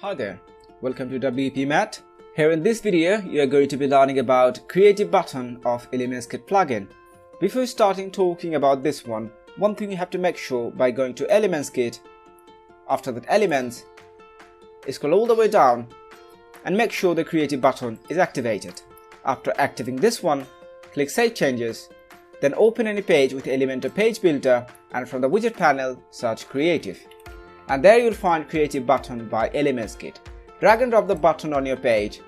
Hi there, welcome to Wpmet. Here in this video, you are going to be learning about creative button of ElementsKit plugin. Before starting talking about this one thing you have to make sure by going to ElementsKit, after that Elements, scroll all the way down and make sure the creative button is activated. After activating this one, click Save Changes, then open any page with Elementor page builder and from the widget panel search Creative. And there you will find Creative button by ElementsKit. Drag and drop the button on your page.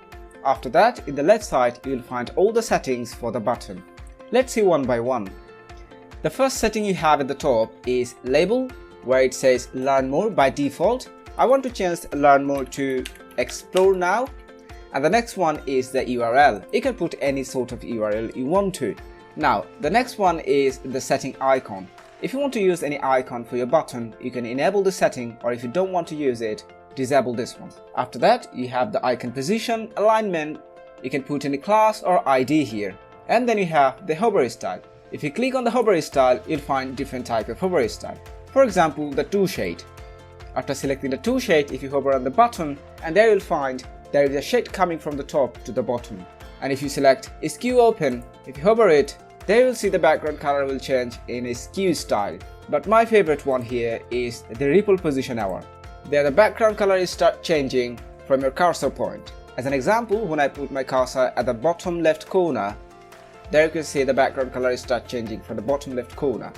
After that, in the left side, you will find all the settings for the button. Let's see one by one. The first setting you have at the top is Label, where it says Learn More by default. I want to change Learn More to Explore Now. And the next one is the URL. You can put any sort of URL you want to. Now, the next one is the setting icon. If you want to use any icon for your button, you can enable the setting, or if you don't want to use it, disable this one. After that, you have the icon position, alignment, you can put any class or ID here. And then you have the hover style. If you click on the hover style, you'll find different type of hover style. For example, the 2 shade. After selecting the 2 shade, if you hover on the button, and there you'll find there is a shade coming from the top to the bottom. And if you select Skew Open, if you hover it, there you'll see the background color will change in a skew style. But my favorite one here is the ripple position hour. There the background color is start changing from your cursor point. As an example, when I put my cursor at the bottom left corner, there you can see the background color is start changing from the bottom left corner.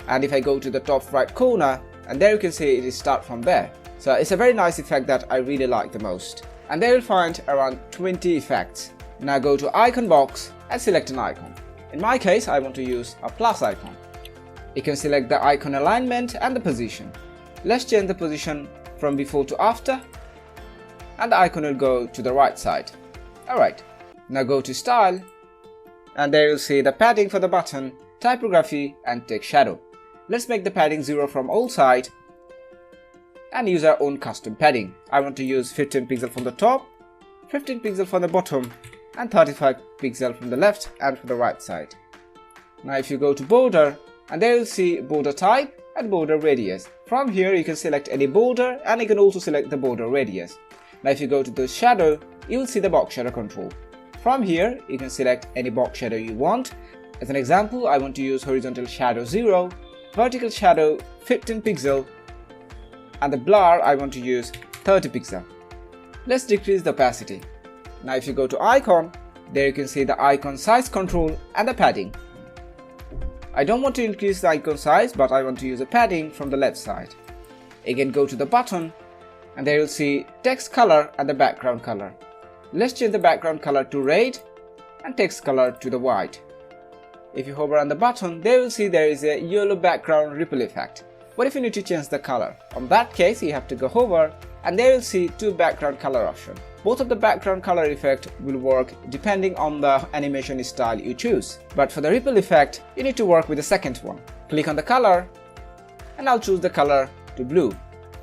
And if I go to the top right corner, and there you can see it is start from there. So it's a very nice effect that I really like the most. And there you'll find around 20 effects. Now go to icon box and select an icon. In my case, I want to use a plus icon. You can select the icon alignment and the position. Let's change the position from before to after, and the icon will go to the right side. Alright, now go to style, and there you'll see the padding for the button, typography and text shadow. Let's make the padding 0 from all sides and use our own custom padding. I want to use 15 pixels from the top, 15 pixels from the bottom, and 35 pixels from the left and from the right side. Now if you go to border, and there you'll see border type and border radius. From here you can select any border, and you can also select the border radius. Now if you go to the shadow, you will see the box shadow control. From here you can select any box shadow you want. As an example, I want to use horizontal shadow 0, vertical shadow 15 pixel, and the blur I want to use 30 pixel. Let's decrease the opacity. Now if you go to icon, there you can see the icon size control and the padding. I don't want to increase the icon size, but I want to use a padding from the left side. Again go to the button, and there you'll see text color and the background color. Let's change the background color to red and text color to the white. If you hover on the button, there you'll see there is a yellow background ripple effect. What if you need to change the color? On that case, you have to go hover, and there you'll see 2 background color options. Both of the background color effect will work depending on the animation style you choose. But for the ripple effect, you need to work with the second one. Click on the color, and I'll choose the color to blue.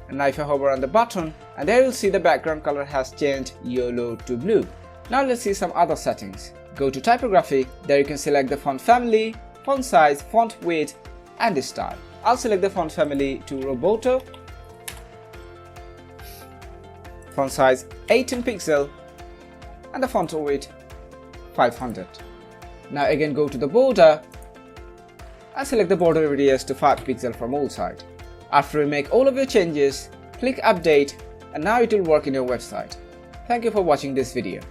And now if I hover on the button, and there you'll see the background color has changed yellow to blue. Now let's see some other settings. Go to typography, there you can select the font family, font size, font width, and the style. I'll select the font family to Roboto. Font size 18 pixel and the font width 500. Now again go to the border and select the border radius to 5 pixel from all sides. After you make all of your changes, click update, and now it will work in your website. Thank you for watching this video.